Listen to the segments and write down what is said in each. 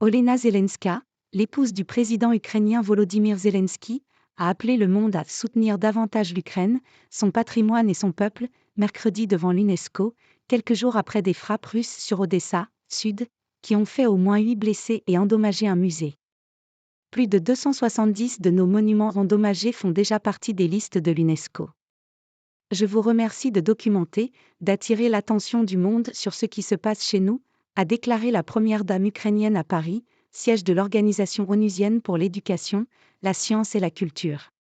Olena Zelenska, l'épouse du président ukrainien Volodymyr Zelensky, a appelé le monde à soutenir davantage l'Ukraine, son patrimoine et son peuple, mercredi devant l'UNESCO, quelques jours après des frappes russes sur Odessa, sud, qui ont fait au moins 8 blessés et endommagé un musée. Plus de 270 de nos monuments endommagés font déjà partie des listes de l'UNESCO. Je vous remercie de documenter, d'attirer l'attention du monde sur ce qui se passe chez nous, a déclaré la première dame ukrainienne à Paris, siège de l'Organisation onusienne pour l'éducation, la science et la culture.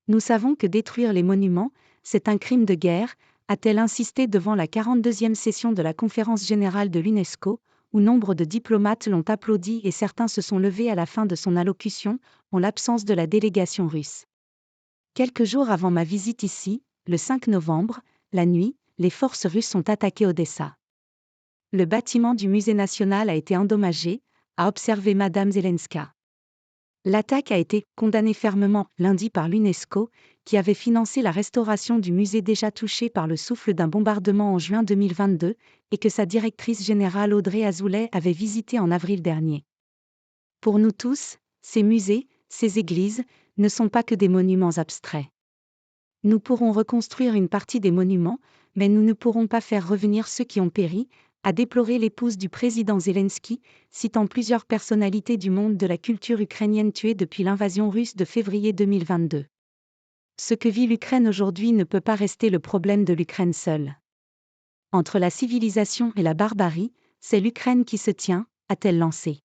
Nous savons que détruire les monuments, c'est un crime de guerre, a-t-elle insisté devant la 42e session de la Conférence générale de l'UNESCO, où nombre de diplomates l'ont applaudi et certains se sont levés à la fin de son allocution, en l'absence de la délégation russe. Quelques jours avant ma visite ici, le 5 novembre, la nuit, les forces russes ont attaqué Odessa. Le bâtiment du musée national a été endommagé, a observé Madame Zelenska. L'attaque a été condamnée fermement lundi par l'UNESCO, qui avait financé la restauration du musée déjà touché par le souffle d'un bombardement en juin 2022, et que sa directrice générale Audrey Azoulay avait visité en avril dernier. Pour nous tous, ces musées, ces églises, ne sont pas que des monuments abstraits. Nous pourrons reconstruire une partie des monuments, mais nous ne pourrons pas faire revenir ceux qui ont péri, a déploré l'épouse du président Zelensky, citant plusieurs personnalités du monde de la culture ukrainienne tuées depuis l'invasion russe de février 2022. Ce que vit l'Ukraine aujourd'hui ne peut pas rester le problème de l'Ukraine seule. Entre la civilisation et la barbarie, c'est l'Ukraine qui se tient, a-t-elle lancé.